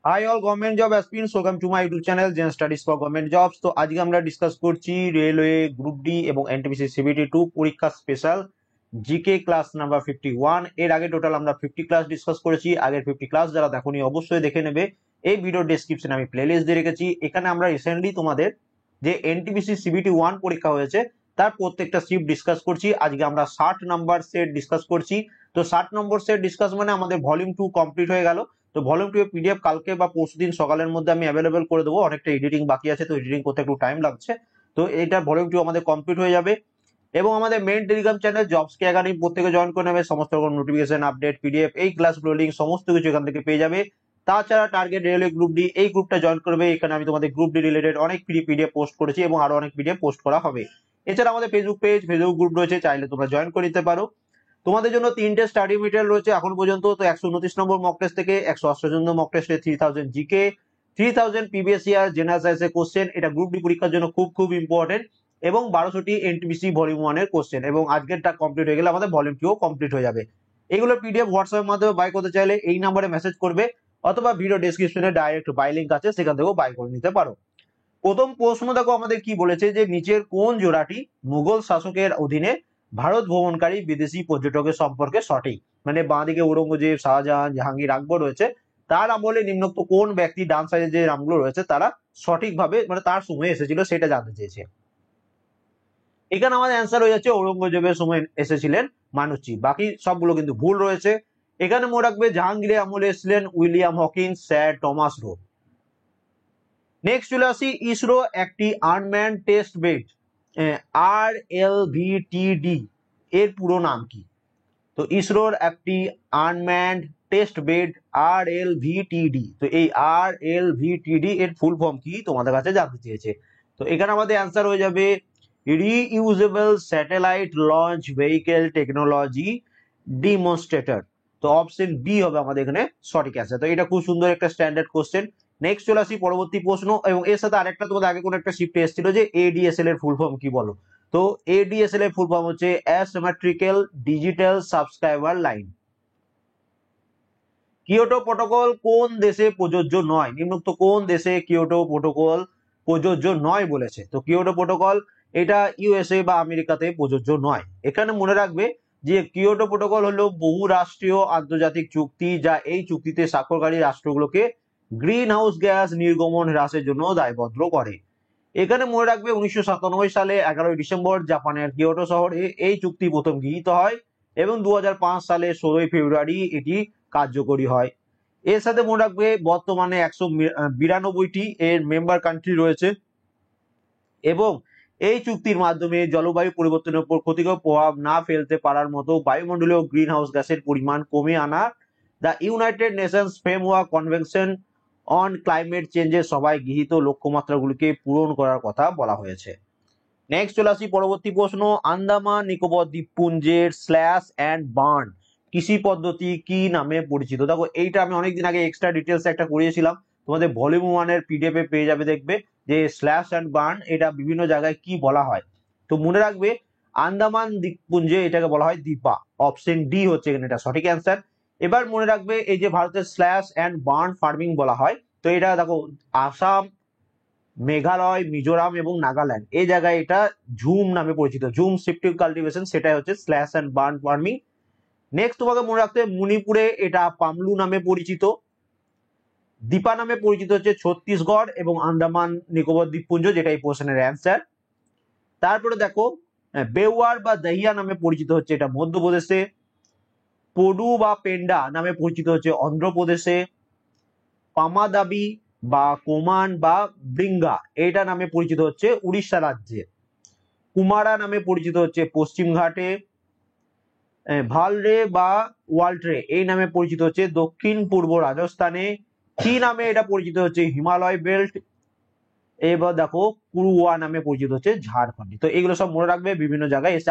High all government job aspirants, welcome to my YouTube channel gen studies for government jobs. তো আজকে আমরা discuss করছি railway group D এবং NTPC CBT 2 পরীক্ষা special GK class number 51। এর আগে total আমরা 50 ক্লাস ডিসকাস করেছি। আগের 50 ক্লাস যারা দেখোনি অবশ্যই দেখে নেবে, এই ভিডিও ডেসক্রিপশনে আমি প্লেলিস্ট দিয়ে রেখেছি। এখানে আমরা রিসেন্টলি তোমাদের যে এনটিপিসি সিবিটি 1 পরীক্ষা হয়েছে তার প্রত্যেকটা শিফট ডিসকাস করছি। আজকে আমরা 60 নাম্বার সেট ডিসকাস করছি। তো 60 নম্বর সেট ডিসকাস মানে আমাদের ভলিউম 2 কমপ্লিট হয়ে গেল। তো ভলিউম 2 এর পিডিএফ কালকে বা পরশুদিন সকালের মধ্যে আমি অ্যাভেলেবেল করে দেবো। অনেকটা এডিটিং বাকি আছে, তো এডিটিং করতে একটু টাইম লাগছে। তো এটা ভলিউম 2 আমাদের কমপ্লিট হয়ে যাবে। এবং আমাদের মেইন টেলিগ্রাম চ্যানেল জবস কে একাডেমি প্রত্যেকে জয়েন করে নেবে। সমস্ত রকম নোটিফিকেশন, আপডেট, পিডিএফ, এই ক্লাসগুলো লিঙ্ক সমস্ত কিছু এখান থেকে পেয়ে যাবে। তাছাড়া টার্গেট রেলওয়ে গ্রুপ ডি এই গ্রুপটা জয়েন করবে। এখানে আমি তোমাদের গ্রুপ ডি রিলেটেড অনেক ফ্রি পিডিএফ পোস্ট করেছি এবং আরো অনেক পিডিএফ পোস্ট করা হবে। এছাড়া আমাদের ফেসবুক পেজ, ফেসবুক গ্রুপ রয়েছে, চাইলে তোমরা জয়েন করে নিতে পারো। তোমাদের জন্য 3টে স্টাডি মেটেরিয়াল রয়েছে এখন পর্যন্ত। তো 129 নম্বর মক টেস্ট থেকে 188 নম্বর মক টেস্টে 3000 জিকে, 3000 প্রিভিয়াস ইয়ার জেনারেল সায়েন্সের কোশ্চেন। এটা গ্রুপ ডি পরীক্ষার জন্য খুব খুব ইম্পর্টেন্ট। এবং 1200টি এনটিপিসি ভলিউম 1 এর কোশ্চেন। এবং আজকেরটা কমপ্লিট হয়ে গেলে আমাদের ভলিউম 2 কমপ্লিট হয়ে যাবে। এগুলো পিডিএফ হোয়াটসঅ্যাপের মাধ্যমে বাই করতে চাইলে এই নম্বরে মেসেজ করবে, অথবা ভিডিও ডেসক্রিপশনে ডাইরেক্ট বাই লিংক আছে, সেখান থেকেও বাই করে নিতে পারো। প্রথম প্রশ্ন দেখো আমাদের কি বলেছে, যে নিচের কোন জোড়াটি মুঘল শাসকের অধীনে ভারত ভ্রমণকারী বিদেশি পর্যটকের সম্পর্কে সঠিক। মানে বাঁদিকে ঔরঙ্গজেব, শাহজাহান, জাহাঙ্গীর, আকবর রয়েছে, তার আমলে নিম্নোক্ত কোন ব্যক্তি, ডান সাইডে যে নামগুলো রয়েছে, তারা সঠিকভাবে মানে তার সময় এসেছিল সেটা জানতে চেয়েছে। এখানে আমাদের অ্যান্সার হয়ে যাচ্ছে ঔরঙ্গজেবের সময় এসেছিলেন মানুচি। বাকি সবগুলো কিন্তু ভুল রয়েছে। এখানে মনে রাখবে জাহাঙ্গীরের আমলে এসেছিলেন William Hawkins, sir Thomas Roe. Next চলে আসি, ইসরো একটি আনম্যান টেস্ট বেড RLVTD এর পুরো নাম কি? তো ইসরোর একটি আনম্যান্ড টেস্ট বেড RLVTD, তো এই RLVTD এর ফুল ফর্ম কি তোমাদের কাছে জানতে চেয়েছে। তো এখানে আমাদের অ্যান্সার হয়ে যাবে reusable satellite launch vehicle technology demonstrator. তো অপশন বি হবে আমাদের এখানে সঠিক অ্যান্সার। তো এটা খুব সুন্দর একটা স্ট্যান্ডার্ড কোশ্চেন। নেক্সট চলে আসি পরবর্তী প্রশ্ন। এবং এর সাথে আরেকটা তোমাদের আগে কোন একটা শিফটে এসেছিল যে ADSL এর ফুল ফর্ম কি বলো। তো ADSL এর ফুল ফর্ম হচ্ছে asymmetrical digital subscriber line. Kyoto protocol কোন দেশে প্রযোজ্য নয়? নিম্নোক্ত কোন দেশে কিয়োটো প্রোটোকল প্রযোজ্য নয় বলেছে। তো কিয়োটো প্রোটোকল এটা USA বা আমেরিকাতে প্রযোজ্য নয়। এখানে মনে রাখবে যে কিয়োটো প্রোটোকল হলো বহুরাষ্ট্রীয় আন্তর্জাতিক চুক্তি, যা এই চুক্তিতে স্বাক্ষরকারী রাষ্ট্রগুলোকে গ্রিন হাউস গ্যাস নির্গমন হ্রাসের জন্য দায়বদ্ধ করে। এখানে মনে রাখবে 1997 সালে 11ই ডিসেম্বর জাপানের কিয়োটো শহরে এই চুক্তি প্রথম গৃহীত হয় এবং 2005 সালে 16ই ফেব্রুয়ারি এটি কার্যকরী হয়। এর সাথে মনে রাখবে বর্তমানে 192টি এর মেম্বার কান্ট্রি রয়েছে এবং এই চুক্তির মাধ্যমে জলবায়ু পরিবর্তনের উপর ক্ষতিকর প্রভাব না ফেলতে পারার মতো বায়ুমণ্ডলীয় গ্রিন হাউস গ্যাসের পরিমাণ কমে আনা the United Nations framework convention on climate চেঞ্জের সবাই গৃহীত লক্ষ্যমাত্রাগুলিকে পূরণ করার কথা বলা হয়েছে। নেক্সট চলে আসি পরবর্তী প্রশ্ন, আন্দামান নিকোবর দ্বীপপুঞ্জের স্ল্যাশ অ্যান্ড বার্ন কৃষি পদ্ধতি কি নামে পরিচিত? দেখো এইটা আমি অনেকদিন আগে এক্সট্রা ডিটেলস একটা করিয়েছিলাম, তোমাদের ভলিউম 1 এর পিডিএফ এ পেয়ে যাবে, দেখবে যে স্ল্যাশ অ্যান্ড বার্ন এটা বিভিন্ন জায়গায় কি বলা হয়। তো মনে রাখবে আন্দামান দ্বীপপুঞ্জে এটাকে বলা হয় দীপা। অপশন ডি হচ্ছে এখানে এটা সঠিক অ্যান্সার। এবার মনে রাখবে এই যে ভারতের স্ল্যাশ অ্যান্ড বার্ন ফার্মিং বলা হয়, তো এটা দেখো আসাম, মেঘালয়, মিজোরাম এবং নাগাল্যান্ড এই জায়গায় এটা ঝুম নামে পরিচিত। ঝুম শিফটিভ কাল্টিভেশন, সেটাই হচ্ছে slash and burn farming. Next তোমাকে মনে রাখতে মণিপুরে এটা পামলু নামে পরিচিত। দীপা নামে পরিচিত হচ্ছে ছত্তিশগড় এবং আন্দামান নিকোবর দ্বীপপুঞ্জ, যেটা এই কোশ্চেনের অ্যান্সার। তারপরে দেখো বেওয়ার বা দহিয়া নামে পরিচিত হচ্ছে এটা মধ্যপ্রদেশে। পডু বা পেন্ডা নামে পরিচিত হচ্ছে অন্ধ্রপ্রদেশে। পামাদাবি বা কোমান বা ব্রিঙ্গা এটা নামে পরিচিত হচ্ছে উড়িষ্যা রাজ্যে। কুমারা নামে পরিচিত হচ্ছে পশ্চিমঘাটে। ভালরে বা ওয়াল্ট্রে এই নামে পরিচিত হচ্ছে দক্ষিণ পূর্ব রাজস্থানে। কি নামে এটা পরিচিত হচ্ছে হিমালয় বেল্ট। এবার দেখো কুরুয়া নামে পরিচিত হচ্ছে ঝাড়খণ্ডে। তো এগুলো সব মনে রাখবে বিভিন্ন জায়গায় এসে।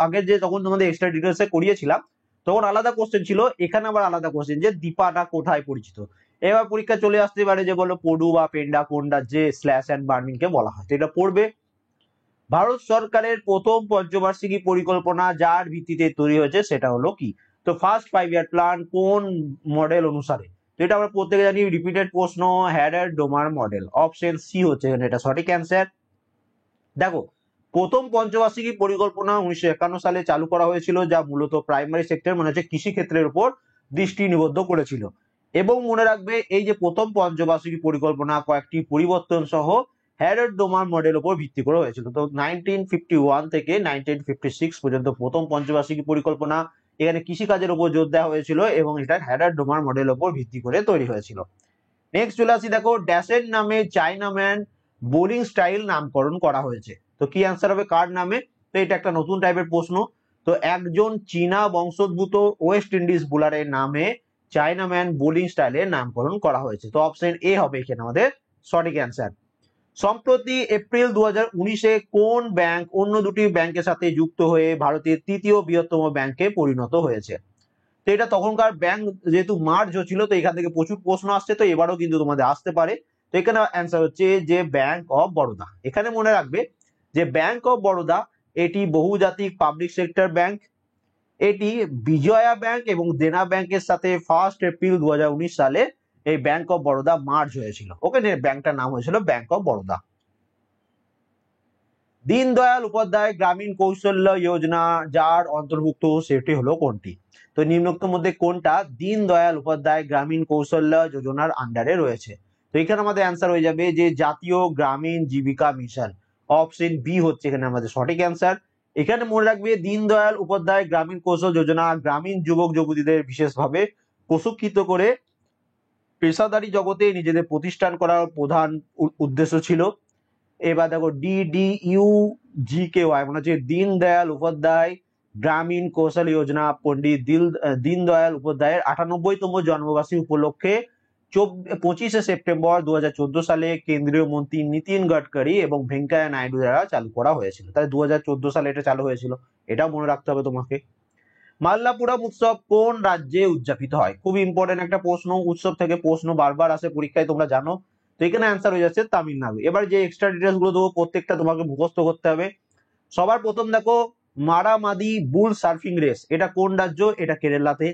আগে যে তখন তোমাদের এক্সট্রা ডিটেলসে করিয়েছিলাম তখন আলাদা কোশ্চেন ছিল, এখানে আবার আলাদা কোশ্চেন যে দীপাটা কোথায় পরিচিত। এবার পরীক্ষা চলে আসতে পারে যে বলো পডু বা পেন্ডা কোন রাজ্যে স্ল্যাশ অ্যান্ড বার্মিং কে বলা হয়, তো এটা পড়বে। ভারত সরকারের প্রথম পঞ্চবার্ষিকী পরিকল্পনা যার ভিত্তিতে তৈরি হয়েছে সেটা হলো কি? তো ফার্স্ট 5 ইয়ার প্ল্যান কোন মডেল অনুসারে? তো এটা আমরা প্রত্যেকে জানি রিপিটেড প্রশ্ন, হ্যাডার ডোমার মডেল। অপশন সি হচ্ছে এখানে এটা সঠিক অ্যান্সার। দেখো, প্রথম পঞ্চবার্ষিকী পরিকল্পনা 1951 সালে চালু করা হয়েছিল, যা মূলত প্রাইমারি সেক্টর মানে হচ্ছে কৃষি ক্ষেত্রের উপর দৃষ্টি নিবদ্ধ করেছিল। এবং মনে রাখবে এই যে প্রথম পঞ্চবার্ষিকী পরিকল্পনা কয়েকটি পরিবর্তন সহ হ্যারড ডোমার মডেল উপর ভিত্তি করে হয়েছিল। তো 1951 থেকে 1956 পর্যন্ত প্রথম পঞ্চবার্ষিকী পরিকল্পনা, এখানে কৃষিকাজের উপর জোর দেওয়া হয়েছিল এবং এটা হ্যারড ডোমার মডেল উপর ভিত্তি করে তৈরি হয়েছিল। নেক্সট চলে আসি, দেখো ড্যাশের নামে চায়নাম্যান বোলিং স্টাইল নামকরণ করা হয়েছে। তো কি অ্যান্সার হবে কার নামে? তো এটা একটা নতুন টাইপের প্রশ্ন। তো একজন চীনা বংশোদ্ভূত ওয়েস্ট ইন্ডিজ বোলারের নামে চায়নাম্যান বোলিং স্টাইলের নামকরণ করা হয়েছে। তো অপশন এ হবে এখানে আমাদের সঠিক অ্যান্সার। সম্প্রতি এপ্রিল 2019-এ কোন ব্যাংক অন্য দুটি ব্যাংকের সাথে যুক্ত হয়ে ভারতের তৃতীয় বৃহত্তম ব্যাংকে পরিণত হয়েছে? তো এটা তখনকার ব্যাংক যেহেতু মার্জ হচ্ছিল, তো এখান থেকে প্রচুর প্রশ্ন আসছে, তো এবারও কিন্তু তোমাদের আসতে পারে। তো এখানে অ্যান্সার হচ্ছে যে ব্যাংক অফ বরোদা। এখানে মনে রাখবে যে ব্যাংক অফ বরোদা এটি বহুজাতিক পাবলিক সেক্টর ব্যাংক। এটি বিজয়া ব্যাংক এবং দেনা ব্যাংকের সাথে 1 এপ্রিল 2019 সালে এই ব্যাংক অফ বরোদা মার্জ হয়েছিল। ওকে, ব্যাংকটার নাম হয়েছিল ব্যাংক অফ বরোদা। দীনদয়াল উপাধ্যায় গ্রামীণ কৌশল্য যোজনা যার অন্তর্ভুক্ত সেটি হলো কোনটি? তো নিম্নোক্তর মধ্যে কোনটা দীনদয়াল উপাধ্যায় গ্রামীণ কৌশল্য যোজনার আন্ডারে রয়েছে? তো এখানে আমাদের অ্যান্সার হয়ে যাবে যে জাতীয় গ্রামীণ জীবিকা মিশন। অপশন বি হচ্ছে এখানে আমাদের সঠিক অ্যান্সার। এখানে মনে রাখবে দীনদয়াল উপাধ্যায় গ্রামীণ কৌশল যোজনা গ্রামীণ যুবক যুবতীদের বিশেষভাবে প্রশিক্ষিত করে পেশাদারি জগতে নিজেদের প্রতিষ্ঠান করার প্রধান উদ্দেশ্য ছিল। এবার দেখো DDUGKY মানে হচ্ছে দীনদয়াল উপাধ্যায় গ্রামীণ কৌশল যোজনা পণ্ডিত দীনদয়াল উপাধ্যায়ের 98তম জন্মবার্ষিকী উপলক্ষে 25শে সেপ্টেম্বর 2014 সালে কেন্দ্রীয় মন্ত্রী নীতিন গডকরি এবং ভেঙ্কাইয়া নাইডু দ্বারা চালু করা হয়েছিল। তাই 2014 সালে এটা চালু হয়েছিল, এটাও মনে রাখতে হবে তোমাকে। মাল্লাপুরম উৎসব কোন রাজ্যে উদযাপিত হয়? খুব ইম্পর্টেন্ট একটা প্রশ্ন, উৎসব থেকে প্রশ্ন বারবার আসে পরীক্ষায়, তোমরা জানো। তো এখানে অ্যান্সার হয়ে যাচ্ছে তামিলনাড়ু। এবার যে এক্সট্রা ডিটেলস গুলো দেবো প্রত্যেকটা তোমাকে মুখস্থ করতে হবে। সবার প্রথম দেখো মারামাদি বুল সার্ফিং রেস, এটা কোন রাজ্য? এটা কেরালাতে।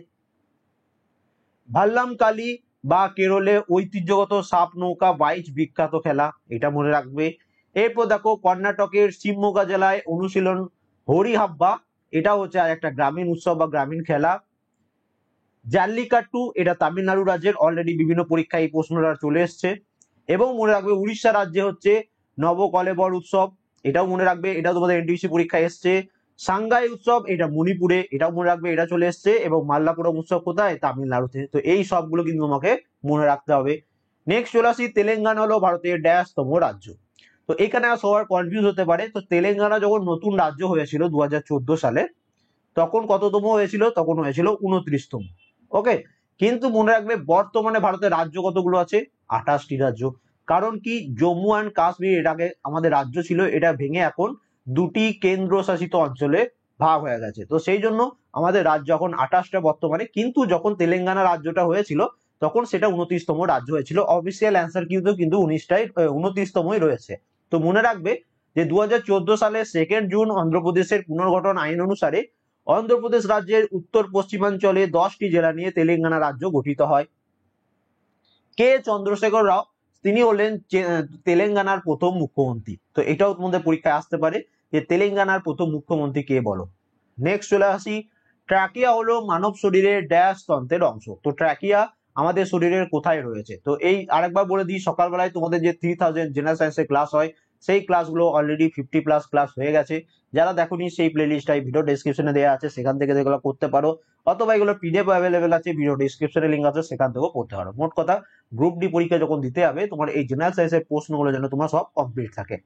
ভাল্লাম কালী বা কেরলে ঐতিহ্যগত সাপ নৌকা বাইচ বিখ্যাত খেলা, এটা মনে রাখবে। এরপর দেখো কর্ণাটকের শিবমোগা জেলায় অনুশীলন হরিহাব্বা, এটা হচ্ছে আর একটা গ্রামীণ উৎসব বা গ্রামীণ খেলা। জাল্লিকাট্টু এটা তামিলনাড়ু রাজ্যের, অলরেডি বিভিন্ন পরীক্ষায় এই প্রশ্নটা চলে এসছে। এবং মনে রাখবে উড়িষ্যা রাজ্যে হচ্ছে নবকলেবর উৎসব, এটাও মনে রাখবে, এটাও তোমাদের এনটিপিসি পরীক্ষায় এসছে। সাংগাই উৎসব এটা মণিপুরে, এটাও মনে রাখবে, এটা চলে এসছে। এবং মাল্লাপুরম উৎসব কোথায়? তামিলনাড়ুতে। তো এই সবগুলো কিন্তু তোমাকে মনে রাখতে হবে। নেক্সট চলে আসি, তেলেঙ্গানা হলো ভারতের ড্যাশতম রাজ্য। তো এখানে সবার কনফিউজ হতে পারে। তো তেলেঙ্গানা যখন নতুন রাজ্য হয়েছিল 2014 সালে, তখন কততম হয়েছিল? তখন হয়েছিল 29তম। ওকে, কিন্তু মনে রাখবে বর্তমানে ভারতের রাজ্য কতগুলো আছে? 28টি রাজ্য। কারণ কি, জম্মু অ্যান্ড কাশ্মীর এর আগে আমাদের রাজ্য ছিল, এটা ভেঙে এখন দুটি কেন্দ্রশাসিত অঞ্চলে ভাগ হয়ে গেছে। তো সেই জন্য আমাদের রাজ্য এখন 28টা বর্তমানে, কিন্তু যখন তেলেঙ্গানা রাজ্যটা হয়েছিল তখন সেটা 29তম রাজ্য হয়েছিল। অফিসিয়াল অ্যান্সার কিন্তু 29তমই রয়েছে। তো মনে রাখবে যে 2014 সালে 2 জুন অন্ধ্রপ্রদেশের পুনর্গঠন আইন অনুসারে অন্ধ্রপ্রদেশ রাজ্যের উত্তর পশ্চিমাঞ্চলে 10টি জেলা নিয়ে তেলেঙ্গানা রাজ্য গঠিত হয়। কে চন্দ্রশেখর রাও তিনি হলেন তেলেঙ্গানার প্রথম মুখ্যমন্ত্রী। তো এটাও তোমাদের পরীক্ষায় আসতে পারে যে তেলেঙ্গানার প্রথম মুখ্যমন্ত্রী কে, বলো। নেক্সট চলে আসি, ট্রাকিয়া হলো মানব শরীরের ড্যাশ তন্ত্রের অংশ। তো ট্রাকিয়া আমাদের শরীরের কোথায় রয়েছে? তো এই আরেকবার বলে দিই, সকালবেলায় তোমাদের যে 3000 জেনারেল সায়েন্সের ক্লাস হয়, সেই ক্লাসগুলো অলরেডি 50+ ক্লাস হয়ে গেছে। যারা দেখোনি সেই প্লে লিস্টটাই ভিডিও ডেসক্রিপশনে দেওয়া আছে, সেখান থেকে এগুলো করতে পারো। অথবা এগুলো পিডিএফ অ্যাভেলেবেল আছে, ভিডিও ডেসক্রিপশনে লিঙ্ক আছে, সেখান থেকেও পড়তে পারো। মোট কথা, গ্রুপ ডি পরীক্ষা যখন দিতে হবে, তোমার এই জেনারেল সায়েন্সের প্রশ্নগুলো যেন তোমার সব কমপ্লিট থাকে।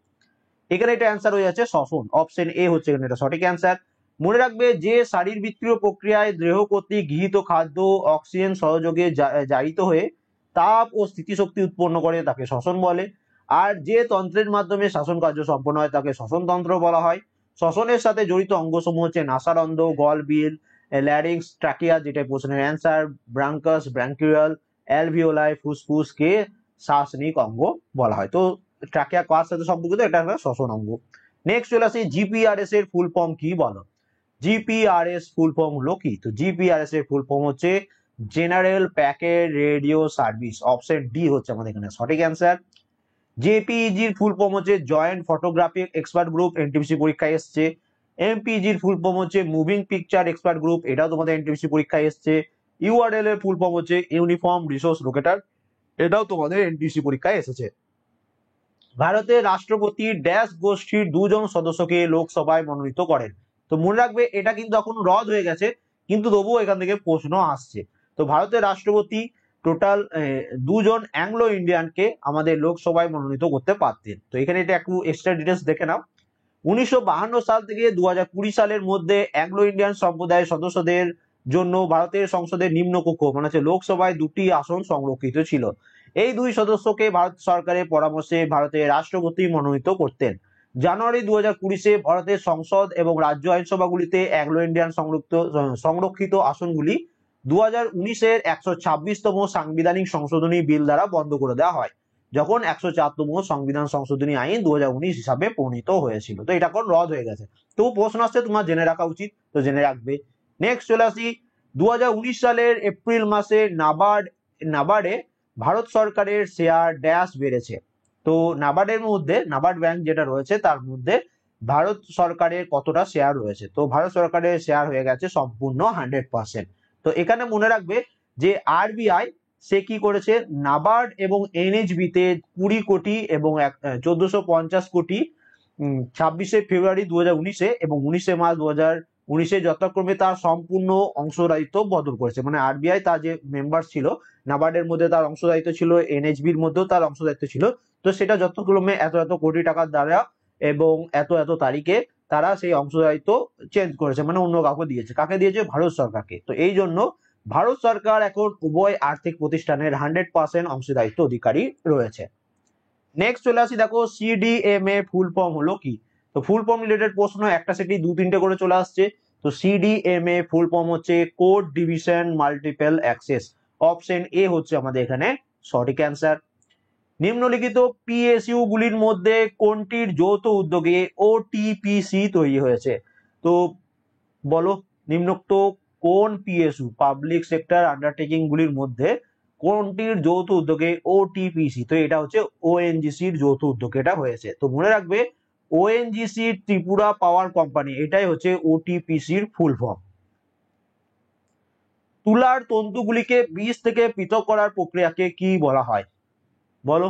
এখানে এটা অ্যান্সার হয়ে যাচ্ছে শ্বসন। অপশন এ হচ্ছে এখানে এটা সঠিক অ্যান্সার। মনে রাখবে যে শারীরবৃত্তীয় প্রক্রিয়ায় দেহ কর্তৃক গৃহীত খাদ্য অক্সিজেন সহযোগে জারিত হয়ে তাপ ও স্থিতিশক্তি উৎপন্ন করে তাকে শ্বসন বলে। আর যে তন্ত্রের মাধ্যমে শাসন কার্য সম্পন্ন হয় তাকে শ্বসন তন্ত্র বলা হয়। শ্বসনের সাথে জড়িত অঙ্গসমূহ হচ্ছে নাসারন্ধ্র, গলবিল, ল্যারিংস, ট্রাকিয়া যেটা প্রশ্নের অ্যান্সার, ব্রাঙ্কাস, ব্রাঙ্কিউল, অ্যালভিওলাই, ফুসফুস কে শ্বাসনিক অঙ্গ বলা হয়। তো ট্রাকিয়া কার সাথে সম্পর্কিত? এটা একটা শ্বসন অঙ্গ। নেক্সট চলে আসি, জিপিআরএস এর ফুল ফর্ম কি, বলো। জিপিআরএস ফুল ফর্ম হলো কি? তো জিপিআরএস এর ফুল ফর্ম হচ্ছে general packet radio service, option D হচ্ছে আমাদের এখানে সঠিক অ্যান্সার। জেপিইজির ফুল ফর্ম হচ্ছে joint photographic expert group, NTPC পরীক্ষায় এসছে। এমপিজির ফুল ফর্ম হচ্ছে মুভিং পিকচার এক্সপার্ট গ্রুপ, এটাও তোমাদের এনটিপিসি পরীক্ষায় এসছে। ইউআরএল এর ফুল ফর্ম হচ্ছে ইউনিফর্ম রিসোর্স লোকেটার, এটাও তোমাদের এনটিপিসি পরীক্ষায় এসেছে। ভারতের রাষ্ট্রপতি ড্যাশ গোষ্ঠীর 2 জন সদস্যকে লোকসভায় মনোনীত করেন। তো মনে রাখবে এটা কিন্তু এখন রদ হয়ে গেছে, কিন্তু তবুও এখান থেকে প্রশ্ন আসছে। তো ভারতের রাষ্ট্রপতি টোটাল 2 জন অ্যাংলো ইন্ডিয়ানকে আমাদের লোকসভায় মনোনীত করতে পারতেন। তো এখানে এটা একটু এক্সট্রা ডিটেলস দেখে নাও। 1952 সাল থেকে 2020 সালের মধ্যে অ্যাংলো ইন্ডিয়ান সম্প্রদায়ের সদস্যদের জন্য ভারতের সংসদের নিম্নকক্ষ মানে হচ্ছে লোকসভায় 2টি আসন সংরক্ষিত ছিল। এই 2 সদস্যকে ভারত সরকারের পরামর্শে ভারতের রাষ্ট্রপতি মনোনীত করতেন। জানুয়ারি 2020-এ ভারতের সংসদ এবং রাজ্য আইনসভাগুলিতে অ্যাংলো ইন্ডিয়ান সংরক্ষিত আসনগুলি 2019-এর 126তম সাংবিধানিক সংশোধনী বিল দ্বারা বন্ধ করে দেওয়া হয়, যখন 104তম সংবিধান সংশোধনী আইন 2019 হিসাবে প্রণীত হয়েছিল। তো এটা এখন রদ হয়ে গেছে। তো প্রশ্ন আসছে, তোমার জেনে রাখা উচিত, তো জেনে রাখবে। নেক্সট চলে আসি 2019 সালের এপ্রিল মাসে নাবার্ডে ভারত সরকারের শেয়ার ড্যাশ বেড়েছে। তো নাবার্ডের মধ্যে, নাবার্ড ব্যাংক যেটা রয়েছে তার মধ্যে ভারত সরকারের কতটা শেয়ার রয়েছে? তো ভারত সরকারের শেয়ার হয়ে গেছে সম্পূর্ণ 100%। তো এখানে মনে রাখবে যে আরবিআই সে কি করেছে, নাবার্ড এবং এনএইচবি তে 20 কোটি এবং 1450 কোটি 26শে ফেব্রুয়ারি 2019-এ এবং 19শে মার্চ 2019-এ যথাক্রমে তার সম্পূর্ণ অংশদায়িত্ব বদল করেছে। মানে আরবিআই তার যে মেম্বার ছিল, নাবার্ডের মধ্যে তার অংশদায়িত্ব ছিল, এনএইচবির মধ্যেও তার অংশদায়িত্ব ছিল। তো সেটা যথাক্রমে এত এত কোটি টাকার দ্বারা এবং এত এত তারিখে তারা সেই অংশদায়িত্ব চেঞ্জ করেছে, মানে অন্য কাউকে দিয়েছে। কাকে দিয়েছে? ভারত সরকারকে। তো এই জন্য ভারত সরকার এখন উভয় আর্থিক প্রতিষ্ঠানের 100% অংশদায়িত্ব অধিকারী রয়েছে। নেক্সট চলে আসি, দেখো সিডিএমএ ফুল ফর্ম হলো কি? তো ফুল ফর্ম রিলেটেড প্রশ্ন একটা সেটি 2-3টে করে চলে আসছে। তো সিডিএমএ ফুল ফর্ম হচ্ছে code division multiple access, option A হচ্ছে আমাদের এখানে সঠিক অ্যান্সার। নিম্নলিখিত পিএসইউ গুলির মধ্যে কোনটির যৌথ উদ্যোগে ওটিপিসি তৈরি হয়েছে? তো বলো, নিম্নোক্ত কোন পিএসইউ পাবলিক সেক্টর আন্ডারটেকিং গুলির মধ্যে কোনটির যৌথ উদ্যোগে ওটিপিসি? তো এটা হচ্ছে ওএনজিসির যৌথ উদ্যোগে এটা হয়েছে। তো মনে রাখবে ওএনজিসি ত্রিপুরা পাওয়ার কোম্পানি, এটাই হচ্ছে ওটিপিসির ফুল ফর্ম। তুলার তন্তুগুলিকে বীজ থেকে পৃথক করার প্রক্রিয়াকে কি বলা হয়? বলো,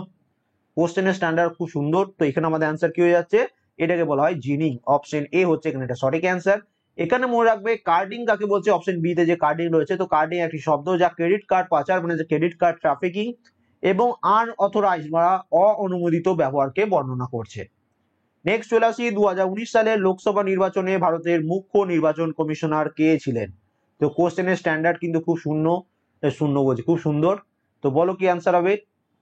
কোশ্চেনের স্ট্যান্ডার্ড খুব সুন্দর। তো এখানে আমাদের অ্যান্সার কি হয়ে যাচ্ছে? এটাকে বলা হয় জিনিং, অপশন এ হচ্ছে এখানে এটা সঠিক অ্যান্সার। এখানে মনে রাখবে কার্ডিং কাকে বলছে, অপশন বি তে যে কার্ডিং রয়েছে। তো কার্ডিং একটি শব্দ যা ক্রেডিট কার্ড পাচার মানে যে ক্রেডিট কার্ড ট্রাফিকিং এবং আনঅথরাইজ বা অঅনুমোদিত ব্যবহারকে বর্ণনা করছে। নেক্সট চলে আসি 2019 সালের লোকসভা নির্বাচনে ভারতের মুখ্য নির্বাচন কমিশনার কে ছিলেন? তো কোশ্চেনের স্ট্যান্ডার্ড কিন্তু খুব খুব সুন্দর। তো বলো কি অ্যান্সার হবে?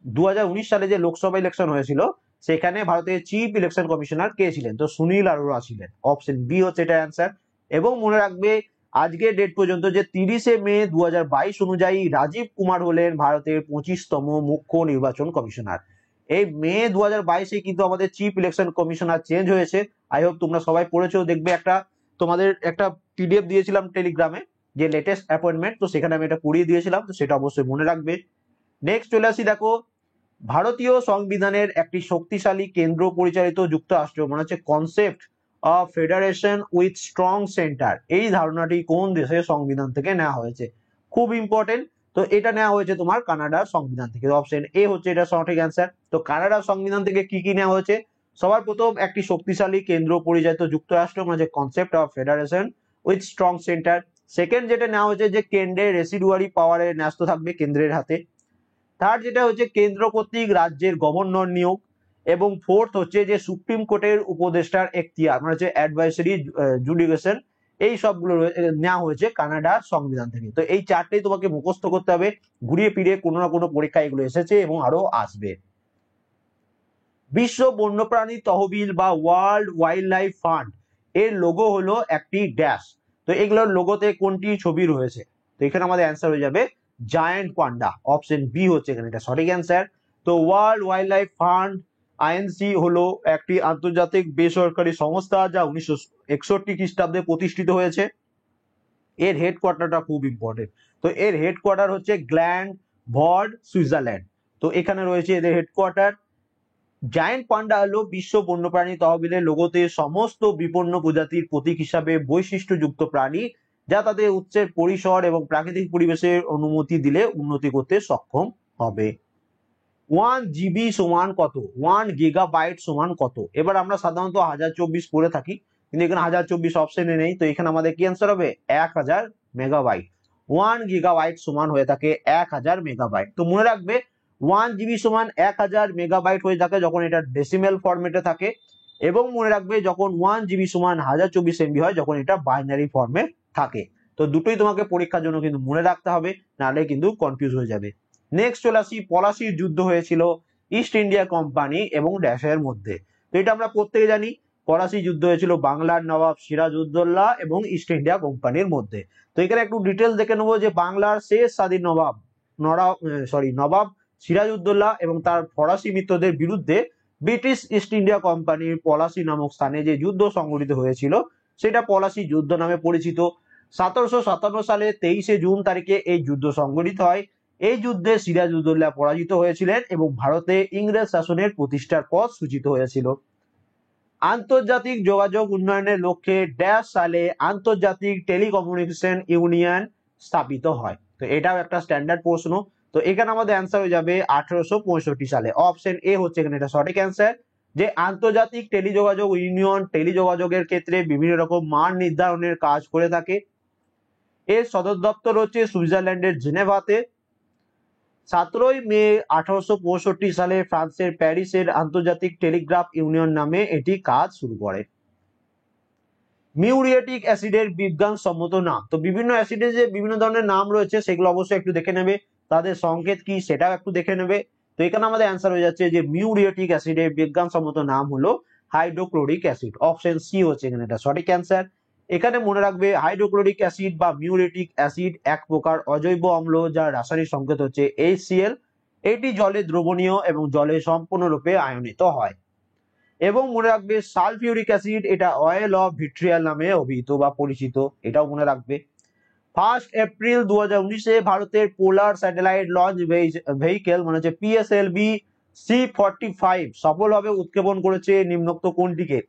2019 সালে যে লোকসভা ইলেকশন হয়েছিল সেখানে ভারতের চিফ ইলেকশন কমিশনার কে ছিলেন? তো সুনীল আরোরা ছিলেন, অপশন বি হচ্ছে এটা অ্যান্সার। এবং মনে রাখবে আজকের ডেট পর্যন্ত যে 30শে মে 2022 অনুযায়ী রাজীব কুমার হলেন ভারতের 25তম মুখ্য নির্বাচন কমিশনার। এই মে 2022-এ কিন্তু আমাদের চিফ ইলেকশন কমিশনার চেঞ্জ হয়েছে। আই হোপ তোমরা সবাই পড়েছো, দেখবে একটা তোমাদের একটা পিডিএফ দিয়েছিলাম টেলিগ্রামে যে লেটেস্ট অ্যাপয়েন্টমেন্ট, তো সেখানে আমি এটা পড়িয়ে দিয়েছিলাম, তো সেটা অবশ্যই মনে রাখবে। নেক্সট চলে আসি, দেখো ভারতীয় সংবিধানের একটি শক্তিশালী কেন্দ্র পরিচালিত যুক্তরাষ্ট্র মানে হচ্ছে concept of federation with strong centre, এই ধারণাটি কোন দেশের সংবিধান থেকে নেওয়া হয়েছে? খুব ইম্পর্টেন্ট। তো এটা নেওয়া হয়েছে তোমার কানাডার সংবিধান থেকে, অপশন এ হচ্ছে এটা সঠিক অ্যান্সার। তো কানাডার সংবিধান থেকে কি কি নেওয়া হয়েছে? সবার প্রথম একটি শক্তিশালী কেন্দ্র পরিচালিত যুক্তরাষ্ট্র মানে concept of federation with strong centre. Second যেটা নেওয়া হয়েছে যে কেন্দ্রের রেসিডুয়ারি পাওয়ারে ন্যস্ত থাকবে কেন্দ্রের হাতে। থার্ড যেটা হচ্ছে কেন্দ্র কর্তৃক রাজ্যের গভর্নর নিয়োগ। এবং ফোর্থ হচ্ছে যে সুপ্রিম কোর্টের উপদেষ্টার এখতিয়ার মানে হচ্ছে অ্যাডভাইসারি জুডিকেশন, এই সবগুলো নেওয়া হয়েছে কানাডার সংবিধান থেকে। তো এই চারটেই তোমাকে মুখস্থ করতে হবে, ঘুরিয়ে ফিরিয়ে কোনো না কোনো পরীক্ষা এগুলো এসেছে এবং আরো আসবে। বিশ্ব বন্যপ্রাণী তহবিল বা ওয়ার্ল্ড ওয়াইল্ড লাইফ ফান্ড এর লোগো হলো একটি ড্যাশ। তো এগুলোর লোগোতে কোনটি ছবি রয়েছে? তো এখানে আমাদের অ্যান্সার হয়ে যাবে জায়ান্ট পান্ডা, অপশন বি হচ্ছে এখানে এটা সঠিক অ্যান্সার। তো world wild life fund INC হলো একটি আন্তর্জাতিক বেসরকারি সংস্থা যা 1961 খ্রিস্টাব্দে প্রতিষ্ঠিত হয়েছে। এর হেডকোয়ার্টারটা খুব ইম্পর্টেন্ট। তো তো এর হেডকোয়ার্টার হচ্ছে গ্ল্যান্ড ভর্ড সুইজারল্যান্ড। তো এখানে রয়েছে এদের হেডকোয়ার্টার। জায়ান্ট পান্ডা হলো বিশ্ব বন্যপ্রাণী তহবিলের লোগোতে সমস্ত বিপন্ন প্রজাতির প্রতীক হিসাবে বৈশিষ্ট্যযুক্ত প্রাণী, যা তাদের উচ্চের পরিসর এবং প্রাকৃতিক পরিবেশের অনুমতি দিলে উন্নতি করতে সক্ষম হবে। 1 GB সমান কত? 1 GB সমান কত? এবার আমরা সাধারণত 1024 পড়ে থাকি, কিন্তু এখানে 1024 অপশনে নেই, তো এখানে আমাদের কি অ্যান্সার হবে? 1000 মেগাবাইট। 1 GB সমান হয়ে থাকে 1000 মেগাবাইট। তো মনে রাখবে 1 GB সমান 1000 মেগাবাইট হয়ে থাকে যখন এটা ডেসিমেল ফরম্যাটে থাকে, এবং মনে রাখবে যখন 1 GB সমান 1024 MB হয় যখন এটা বাইনারি ফর্মে থাকে। তো দুটোই তোমাকে পরীক্ষার জন্য কিন্তু মনে রাখতে হবে, নাহলে কিন্তু কনফিউজ হয়ে যাবে। নেক্সট চলে আসি, পলাশির যুদ্ধ হয়েছিল ইস্ট ইন্ডিয়া কোম্পানি এবং ড্যাশের মধ্যে। তো এটা আমরা প্রত্যেকে জানি, পলাশি যুদ্ধ হয়েছিল বাংলার নবাব সিরাজউদ্দৌলা এবং ইস্ট ইন্ডিয়া কোম্পানির মধ্যে। তো এখানে একটু ডিটেলস দেখে নেবো যে বাংলার শেষ স্বাধীন নবাব সিরাজউদ্দৌলা এবং তার ফরাসি মিত্রদের বিরুদ্ধে ব্রিটিশ ইস্ট ইন্ডিয়া কোম্পানির পলাশি নামক স্থানে যে যুদ্ধ সংঘটিত হয়েছিল সেটা পলাশি যুদ্ধ নামে পরিচিত। 1757 সালে 23শে জুন তারিখে এই যুদ্ধ সংঘটিত হয়। এই যুদ্ধে সিরাজউদ্দৌলা পরাজিত হয়েছিলেন এবং ভারতে ইংরেজ শাসনের প্রতিষ্ঠার পথ সূচিত হয়েছিল। আন্তর্জাতিক যোগাযোগ উন্নয়নের লক্ষ্যে ড্যাশ সালে আন্তর্জাতিক টেলিকমিউনিকেশন ইউনিয়ন স্থাপিত হয়। তো এটাও একটা স্ট্যান্ডার্ড প্রশ্ন। তো এখানে আমাদের অ্যান্সার হয়ে যাবে 1865 সালে। অপশন এ হচ্ছে এখানে এটা সঠিক অ্যান্সার, যে আন্তর্জাতিক টেলিযোগাযোগ ইউনিয়ন টেলিযোগাযোগের ক্ষেত্রে বিভিন্ন রকম মান নির্ধারণের কাজ করে থাকে। এর সদর দপ্তর হচ্ছে সুইজারল্যান্ডের জেনেভাতে। 17 মে 1865 সালে ফ্রান্সের প্যারিসের আন্তর্জাতিক টেলিগ্রাফ ইউনিয়ন নামে এটি কাজ শুরু করে। মিউরিয়েটিক অ্যাসিডের বিজ্ঞানসম্মত নাম। তো বিভিন্ন অ্যাসিডের যে বিভিন্ন ধরনের নাম রয়েছে সেগুলো অবশ্যই একটু দেখে নেবে, তাদের সংকেত কি সেটাও একটু দেখে নেবে। তো এখানে আমাদের অ্যান্সার হয়ে যাচ্ছে যে মিউরিয়েটিক অ্যাসিডের বিজ্ঞানসম্মত নাম হলো হাইড্রোক্লোরিক অ্যাসিড। অপশন সি হচ্ছে এখানে এটা সঠিক অ্যান্সার। এখানে মনে রাখবে হাইড্রোক্লোরিক অ্যাসিড বা মিউরিয়েটিক অ্যাসিড এক প্রকার অজৈব অম্ল যার রাসায়নিক সংকেত হচ্ছে HCl। এটি জলে দ্রবণীয় এবং জলে সম্পূর্ণরূপে আয়নিত হয়। এবং মনে রাখবে সালফিউরিক অ্যাসিড এটা অয়েল অফ ভিট্রিয়াল নামে অভিহিত বা পরিচিত, এটাও মনে রাখবে। 1 এপ্রিল 2019-এ ভারতের পোলার স্যাটেলাইট লঞ্চ ভেহিকেল মানে হচ্ছে PSLV C-45 সফলভাবে উৎক্ষেপণ করেছে নিম্নোক্ত কোনটিকে?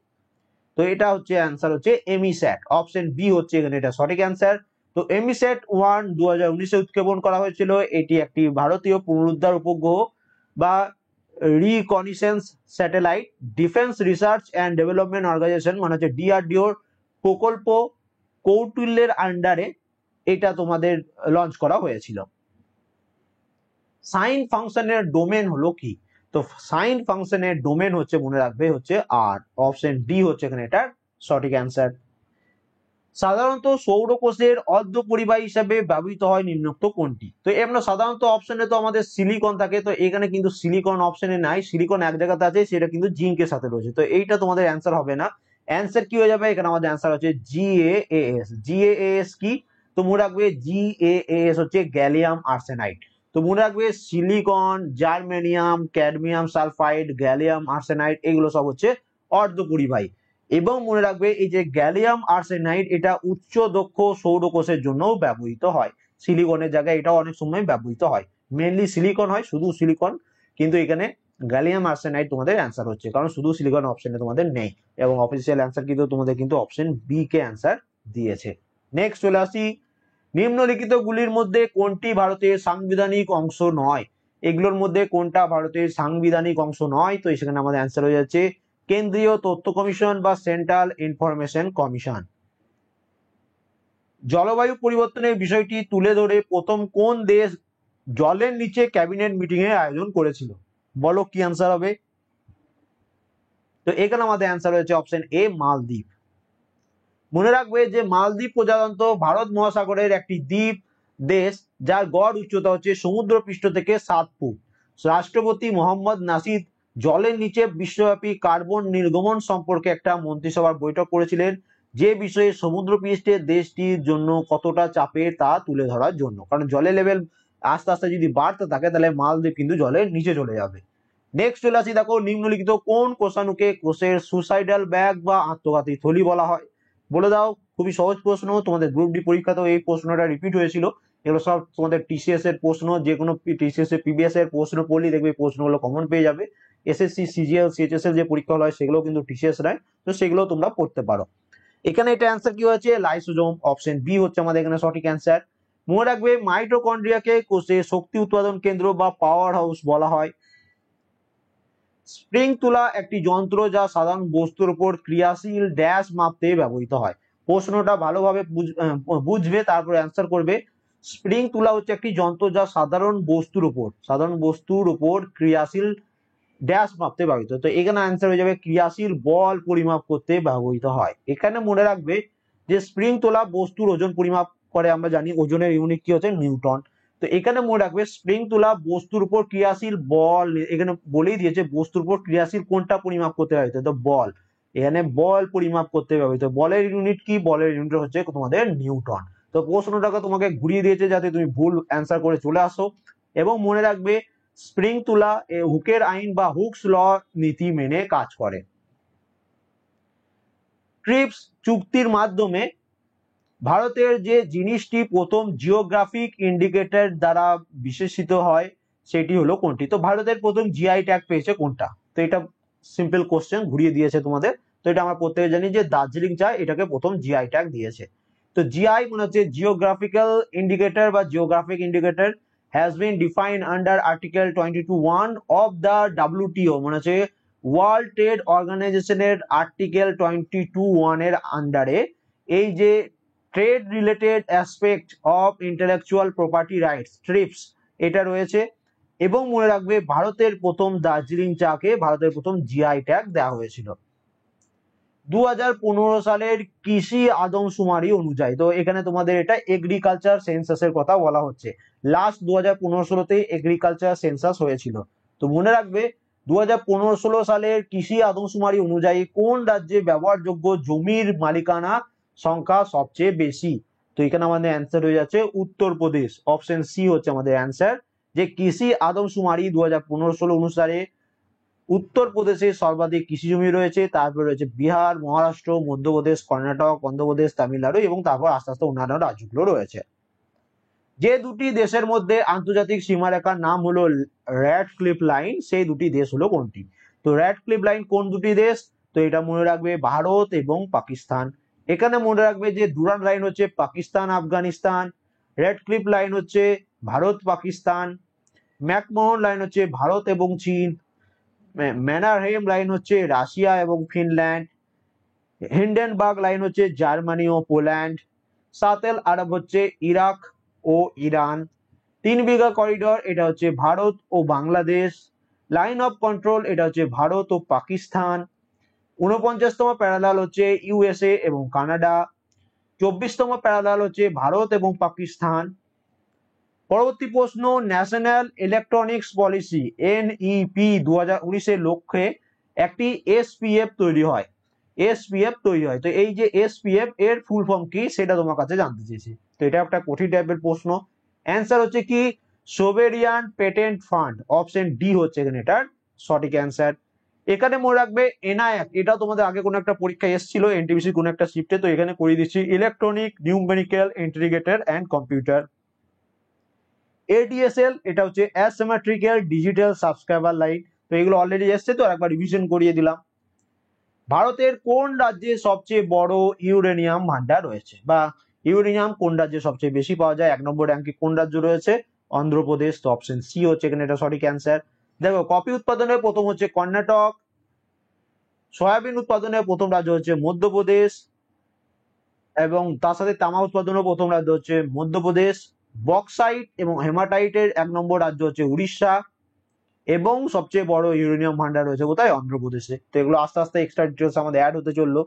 তো এটা হচ্ছে অ্যান্সার হচ্ছে এমিস্যাট। অপশন বি হচ্ছে এখানে এটা সঠিক অ্যান্সার। তো এমিস্যাট 1 2019-এ উৎক্ষেপণ করা হয়েছিল। এটি একটি ভারতীয় পুনরুদ্ধার উপগ্রহ বা reconnaissance satellite. Defence research and development organisation মানে হচ্ছে DRDOর প্রকল্প কৌটিল্যের আন্ডারে এটা তোমাদের লঞ্চ করা হয়েছিল। সাইন ফাংশনের ডোমেন হলো কি? তো সাইন ফাংশনের ডোমেন হচ্ছে মনে রাখবে হচ্ছে আর। অপশন ডি হচ্ছে এখানে এটার সঠিক অ্যান্সার। সাধারণত সৌরকোষের অর্ধ পরিবাহী হিসাবে ব্যবহৃত হয় নিম্নোক্ত কোনটি? তো আমরা সাধারণত অপশনে তো আমাদের সিলিকন থাকে, তো এখানে কিন্তু সিলিকন অপশনে নাই, সিলিকন এক জায়গাতে আছে, সেটা কিন্তু জিঙ্কের সাথে রয়েছে। তো এইটা তোমাদের অ্যান্সার হবে না। অ্যান্সার কি হয়ে যাবে? এখানে আমাদের অ্যান্সার হচ্ছে GaAs। GaAs কি? তো মনে রাখবে GaAs হচ্ছে গ্যালিয়াম আর্সেনাইড। তো মনে রাখবে silicon, germanium, cadmium sulphide, gallium arsenide এগুলো সব হচ্ছে অর্ধপরিবাহী। এবং মনে রাখবে এই যে গ্যালিয়াম আর্সেনাইড এটা উচ্চ দক্ষ সৌরকোষের জন্য ব্যবহৃত হয়। সিলিকনের জায়গায় এটাও অনেক সময় ব্যবহৃত হয়, মেনলি সিলিকন হয়, শুধু সিলিকন, কিন্তু এখানে গ্যালিয়াম আর্সেনাইড তোমাদের অ্যান্সার হচ্ছে, কারণ শুধু সিলিকন অপশনে তোমাদের নেই। এবং অফিসিয়াল অ্যান্সার কিন্তু তোমাদের কিন্তু অপশন বি কে অ্যান্সার দিয়েছে। নেক্সট চলে আসি, নিম্নলিখিত গুলির মধ্যে কোনটি ভারতের সাংবিধানিক অংশ নয়? এগুলোর মধ্যে কোনটা ভারতের সাংবিধানিক অংশ নয়? তো সেখানে আমাদের অ্যান্সার হয়ে যাচ্ছে কেন্দ্রীয় তথ্য কমিশন বা সেন্ট্রাল ইনফরমেশন কমিশন। জলবায়ু পরিবর্তনের বিষয়টি তুলে ধরে প্রথম কোন দেশ জলের নিচে ক্যাবিনেট মিটিং এর আয়োজন করেছিল? বলো কি অ্যান্সার হবে? তো এখানে আমাদের অ্যান্সার হয়েছে অপশন এ মালদ্বীপ। মনে রাখবে যে মালদ্বীপ প্রজাতন্ত্র ভারত মহাসাগরের একটি দ্বীপ দেশ যার গড় উচ্চতা হচ্ছে সমুদ্রপৃষ্ঠ থেকে 7 ফুট। রাষ্ট্রপতি মোহাম্মদ নাসিদ জলের নিচে বিশ্বব্যাপী কার্বন নির্গমন সম্পর্কে একটা মন্ত্রিসভার বৈঠক করেছিলেন, যে বিষয়ে সমুদ্রপৃষ্ঠে দেশটির জন্য কতটা চাপের তা তুলে ধরার জন্য। কারণ জলের লেভেল আস্তে আস্তে যদি বাড়তে থাকে তাহলে মালদ্বীপ কিন্তু জলের নিচে চলে যাবে। নেক্সট চলে আসি, দেখো নিম্নলিখিত কোন কোষাণুকে কোষের সুসাইডাল ব্যাগ বা আত্মঘাতী থলি বলা হয়? বলে দাও। খুবই সহজ প্রশ্ন, তোমাদের গ্রুপ ডি পরীক্ষাতেও এই প্রশ্নটা রিপিট হয়েছিল এগুলো সব তোমাদের টিসিএস এর প্রশ্ন, যে কোনো টিসিএস এর প্রিভিয়াস এর প্রশ্ন পড়লেই দেখবে প্রশ্নগুলো কমন পেয়ে যাবে। এসএসসি সিজিএল সিএইচএসএল যে পরীক্ষা হয় সেগুলো কিন্তু টিসিএস নেয়, তো সেগুলো তোমরা পড়তে পারো। এখানে এটা অ্যান্সার কি হয়েছে, লাইসোজোম, অপশন বি হচ্ছে আমাদের এখানে সঠিক অ্যান্সার। মনে রাখবে মাইটোকন্ড্রিয়াকে কোষে শক্তি উৎপাদন কেন্দ্র বা পাওয়ার হাউস বলা হয়। স্প্রিং তুলা একটি যন্ত্র যা সাধারণ বস্তুর উপর ক্রিয়াশীল ড্যাশ মাপতে ব্যবহৃত হয়। প্রশ্নটা ভালোভাবে বুঝবে তারপর অ্যান্সার করবে। স্প্রিং তুলা হচ্ছে একটি যন্ত্র যা সাধারণ বস্তুর উপর ক্রিয়াশীল ড্যাশ মাপতে ব্যবহৃত, তো এখানে অ্যান্সার হয়ে যাবে ক্রিয়াশীল বল পরিমাপ করতে ব্যবহৃত হয়। এখানে মনে রাখবে যে স্প্রিং তোলা বস্তুর ওজন পরিমাপ করে, আমরা জানি ওজনের ইউনিট কি হচ্ছে নিউটন। তো এখানে মনে রাখবে স্প্রিং তোলা বস্তুর উপর ক্রিয়াশীল বল, এখানে বলেই দিয়েছে বস্তুর উপর ক্রিয়াশীল কোনটা পরিমাপ করতে ব্যবহৃত, তো বল, এখানে বল পরিমাপ করতে ব্যবহৃত। বলের ইউনিট কি, বলের ইউনিট হচ্ছে তোমাদের নিউটন। তো প্রশ্নটাকে তোমাকে ঘুরিয়ে দিয়েছে যাতে তুমি ভুল অ্যান্সার করে চলে আসো। এবং মনে রাখবে স্প্রিং তুলা হুকের আইন বা হুকস ল নীতি মেনে কাজ করে। ট্রিপস চুক্তির মাধ্যমে ভারতের যে জিনিসটি প্রথম জিওগ্রাফিক ইন্ডিকেটর দ্বারা বিশেষিত হয় সেটি হলো কোনটি, তো ভারতের প্রথম জিআই ট্যাগ পেয়েছে কোনটা, তো এটা সিম্পল কোশ্চেন ঘুরিয়ে দিয়েছে তোমাদের। তো এটা আমরা প্রত্যেকে জানি যে দার্জিলিং চা এটাকে প্রথম জিআই ট্যাগ দিয়েছে। তো জিআই মানে হচ্ছে জিওগ্রাফিক্যাল ইন্ডিকেটর বা geographic indicator has been defined under Article 22(1) of the WTO, মানে হচ্ছে ওয়ার্ল্ড ট্রেড অর্গানাইজেশনের আর্টিকেল 22(1) এর আন্ডারে এই যে trade related aspect of intellectual property rights TRIPS এটা রয়েছে। এবং মনে রাখবে ভারতের প্রথম দার্জিলিং চাকে ভারতের প্রথম জিআই ট্যাগ দেওয়া হয়েছিল 2015 সালের কৃষি আদমশুমারি অনুযায়ী। তো এখানে তোমাদের এটা এগ্রিকালচার সেন্সাসের কথা বলা হচ্ছে। লাস্ট 2015-16তে এগ্রিকালচার সেন্সাস হয়েছিল। তো মনে রাখবে 2015-16 সালের কৃষি আদমশুমারি অনুযায়ী কোন রাজ্যে ব্যবহারযোগ্য জমির মালিকানা সংখ্যা সবচেয়ে বেশি, তো এখানে আমাদের অ্যান্সার হয়ে যাচ্ছে উত্তরপ্রদেশ, অপশন সি হচ্ছে আমাদের অ্যান্সার। যে কৃষি আদমশুমারি 2015-16 অনুসারে উত্তরপ্রদেশে সর্বাধিক কৃষি জমি রয়েছে, তারপরে রয়েছে বিহার, মহারাষ্ট্র, মধ্যপ্রদেশ, কর্ণাটক, অন্ধ্রপ্রদেশ, তামিলনাড়ু এবং তারপর আস্তে আস্তে অন্যান্য রাজ্যগুলো রয়েছে। যে দুটি দেশের মধ্যে আন্তর্জাতিক সীমারেখার নাম হলো র্যাডক্লিফ লাইন, সেই দুটি দেশ হলো কোনটি, তো র্যাডক্লিফ লাইন কোন দুটি দেশ, তো এটা মনে রাখবে ভারত এবং পাকিস্তান। এখানে মনে রাখবে যে ডুরান্ড লাইন হচ্ছে পাকিস্তান আফগানিস্তান, র্যাডক্লিফ লাইন হচ্ছে ভারত পাকিস্তান, ম্যাকমোহন লাইন হচ্ছে ভারত এবং চীন, ম্যানারহেম লাইন হচ্ছে রাশিয়া এবং ফিনল্যান্ড, হিন্ডেনবার্গ লাইন হচ্ছে জার্মানি ও পোল্যান্ড, সাতেল আরব হচ্ছে ইরাক ও ইরান, 3 বিঘা করিডর এটা হচ্ছে ভারত ও বাংলাদেশ, লাইন অফ কন্ট্রোল এটা হচ্ছে ভারত ও পাকিস্তান, 49তম প্যারালাল হচ্ছে ইউএসএ এবং কানাডা, 24তম প্যারালাল হচ্ছে ভারত এবং পাকিস্তান। পরবর্তী প্রশ্ন, ন্যাশনাল ইলেকট্রনিক্স পলিসি এনইপি 2019-এর লক্ষ্যে একটি এসপিএফ তৈরি হয়, তো এই যে এসপিএফ এর ফুল ফর্ম কি সেটা তোমার কাছে জানতে চেয়েছি। তো এটা একটা কঠিন টাইপের প্রশ্ন। অ্যান্সার হচ্ছে কি sovereign patent fund, option D হচ্ছে এখানে এটার সঠিক অ্যান্সার। এখানে মনে রাখবে এনআইএফ, এটা তোমাদের আগে কোনো একটা পরীক্ষা এসেছিল এনটিপিসি কোনো একটা শিফটে, তো এখানে করিয়ে দিচ্ছি electronic numerical integrator and computer. ADSL এটা হচ্ছে অ্যাসিমেট্রিক্যাল ডিজিটাল সাবস্ক্রাইবার লাইন, তো এগুলো অলরেডি এসছে, তো একবার রিভিশন করিয়ে দিলাম। ভারতের কোন রাজ্যে সবচেয়ে বড় ইউরেনিয়াম ভান্ডার রয়েছে, বা ইউরেনিয়াম কোন রাজ্যে সবচেয়ে বেশি পাওয়া যায়, 1 নম্বর র্যাঙ্কে কোন রাজ্য রয়েছে, অন্ধ্রপ্রদেশ, তো অপশন সি হচ্ছে এখানে এটা সঠিক অ্যান্সার। দেখো কফি উৎপাদনে প্রথম হচ্ছে কর্ণাটক, সয়াবিন উৎপাদনে প্রথম রাজ্য হচ্ছে মধ্যপ্রদেশ, এবং তার সাথে তামা উৎপাদনের প্রথম রাজ্য হচ্ছে মধ্যপ্রদেশ, বক্সাইট এবং হেমাটাইটের 1 নম্বর রাজ্য হচ্ছে উড়িষ্যা, এবং সবচেয়ে বড় ইউরেনিয়াম ভান্ডার রয়েছে কোথায়, অন্ধ্রপ্রদেশে। তো এগুলো আস্তে আস্তে এক্সট্রা ডিটেলস আমাদের অ্যাড হতে চললো।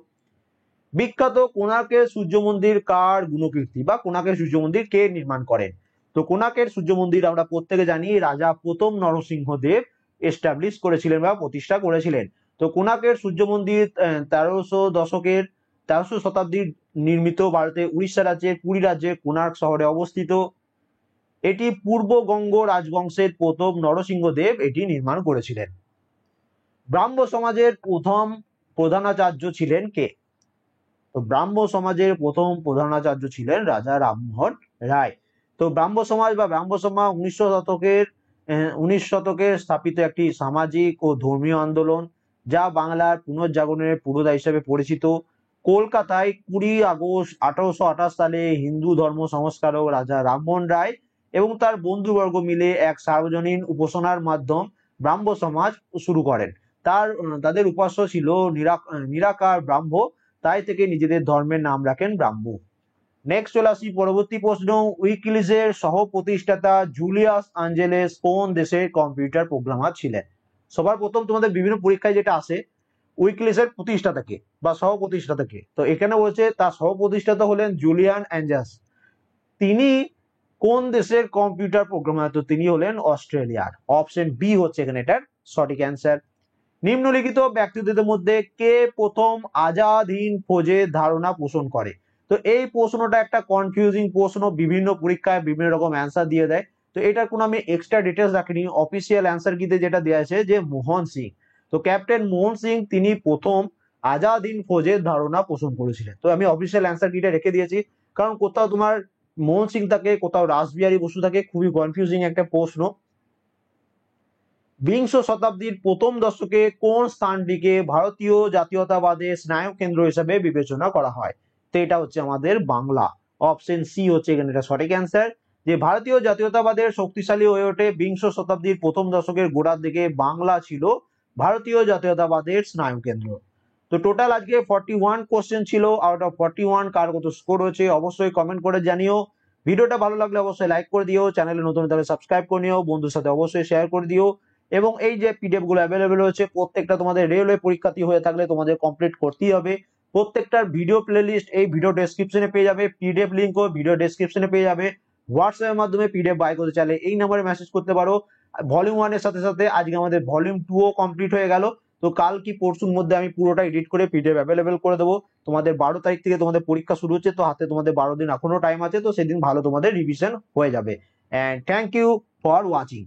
বিখ্যাত কোণার্কের সূর্য মন্দির কার গুণকীর্তি, বা কোণার্কের সূর্য মন্দির কে নির্মাণ করেন, তো কোণার্কের সূর্য মন্দির আমরা প্রত্যেকে জানি রাজা প্রথম নরসিংহ দেব এস্টাবলিশ করেছিলেন বা প্রতিষ্ঠা করেছিলেন। তো কোণার্কের সূর্য মন্দির 1300 শতাব্দীর নির্মিত, ভারতের উড়িষ্যা রাজ্যের পুরী রাজ্যের কোণার্ক শহরে অবস্থিত। এটি পূর্ব গঙ্গ রাজবংশের প্রথম নরসিংহদেব এটি নির্মাণ করেছিলেন। ব্রাহ্ম সমাজের প্রথম প্রধানাচার্য ছিলেন কে, তো ব্রাহ্ম সমাজের প্রথম প্রধানাচার্য ছিলেন রাজা রামমোহন রায়। তো ব্রাহ্ম সমাজ বা ব্রাহ্ম সমাজ 19 শতকে স্থাপিত একটি সামাজিক ও ধর্মীয় আন্দোলন, যা বাংলার পুনর্জাগরণের পুরোধা হিসেবে পরিচিত। কলকাতায় 20 আগস্ট 1828 সালে হিন্দু ধর্ম সংস্কারক রাজা রামমোহন রায় এবং তার বন্ধুবর্গ মিলে এক সার্বজনীন উপাসনার মাধ্যম ব্রাহ্ম সমাজ শুরু করেন। তাদের উপাস্য ছিল নিরাকার ব্রাহ্ম, তাই থেকে নিজেদের ধর্মের নাম রাখেন ব্রাহ্ম। নেক্সট চলে আসি পরবর্তী প্রশ্ন, উইকিলিজের সহ প্রতিষ্ঠাতা জুলিয়াস অ্যাঞ্জেলেস কোন দেশের কম্পিউটার প্রোগ্রামার ছিলেন? সবার প্রথম তোমাদের বিভিন্ন পরীক্ষায় যেটা আসে উইকিলিজের প্রতিষ্ঠাতাকে বা সহ প্রতিষ্ঠাতাকে, তো এখানে বলছে তার সহ প্রতিষ্ঠাতা হলেন জুলিয়ান অ্যাঞ্জেলস। তিনি কোন দেশের কম্পিউটার প্রোগ্রামার? তো তিনি হলেন অস্ট্রেলিয়ার। অপশন বি হচ্ছে এখানে এটার সঠিক অ্যান্সার। নিম্নলিখিত ব্যক্তিদের মধ্যে কে প্রথম আজাদ হিন্দ ফৌজের ধারণা পোষণ করে? তো এই প্রশ্নটা একটা কনফিউজিং প্রশ্ন, বিভিন্ন পরীক্ষায় বিভিন্ন রকম অ্যান্সার দিয়ে দেয়। তো এটার কোনো আমি এক্সট্রা ডিটেলস রাখিনি, অফিসিয়াল অ্যান্সার কিতে যেটা দেওয়া আছে যে মোহন সিং। তো ক্যাপ্টেন মোহন সিং তিনি প্রথম আজাদ হিন্দ ফৌজের ধারণা পোষণ করেছিলেন। তো আমি অফিসিয়াল অ্যান্সার কিটা রেখে দিয়েছি, কারণ কোথাও তোমার মোহন সিং থাকে, কোথাও রাসবিহারী বসু থাকে, খুবই কনফিউজিং একটা প্রশ্ন। বিংশ শতাব্দীর প্রথম দশকে কোন স্থানটিকে ভারতীয় জাতীয়তাবাদের স্নায়ু কেন্দ্র হিসেবে বিবেচনা করা হয়? তো এটা হচ্ছে আমাদের বাংলা। অপশন সি হচ্ছে এখানে এটা সঠিক অ্যান্সার, যে ভারতীয় জাতীয়তাবাদের শক্তিশালী হয়ে ওঠে বিংশ শতাব্দীর প্রথম দশকের গোড়ার দিকে বাংলা ছিল ভারতীয় জাতীয়তাবাদের স্নায়ু কেন্দ্র। তো টোটাল আজকে 41 কোশ্চেন ছিল, আউট অফ 41 কার কত স্কোর হয়েছে অবশ্যই কমেন্ট করে জানিও। ভিডিওটা ভালো লাগলে অবশ্যই লাইক করে দিও, চ্যানেলে নতুন তাহলে সাবস্ক্রাইব করে নিও, বন্ধুর সাথে অবশ্যই শেয়ার করে দিও। এবং এই যে পিডিএফ গুলো অ্যাভেলেবেল হচ্ছে প্রত্যেকটা তোমাদের রেলওয়ে পরীক্ষার্থী হয়ে থাকলে তোমাদের কমপ্লিট করতেই হবে। প্রত্যেকটার ভিডিও প্লেলিস্ট এই ভিডিও ডেসক্রিপশনে পেয়ে যাবে, পিডিএফ লিঙ্কও ভিডিও ডেসক্রিপশনে পেয়ে যাবে। হোয়াটসঅ্যাপের মাধ্যমে পিডিএফ বাই করতে চাইলে এই নাম্বারে মেসেজ করতে পারো। ভলিউম 1 এর সাথে সাথে আজকে আমাদের ভলিউম 2 ও কমপ্লিট হয়ে গেল। তো কাল কি পরশুর মধ্যে আমি পুরোটা এডিট করে পিডিএফ অ্যাভেলেবেল করে দেবো। তোমাদের 12 তারিখ থেকে তোমাদের পরীক্ষা শুরু হচ্ছে, তো হাতে তোমাদের 12 দিন এখনো টাইম আছে, তো সেদিন ভালো তোমাদের রিভিশন হয়ে যাবে। And thank you for watching.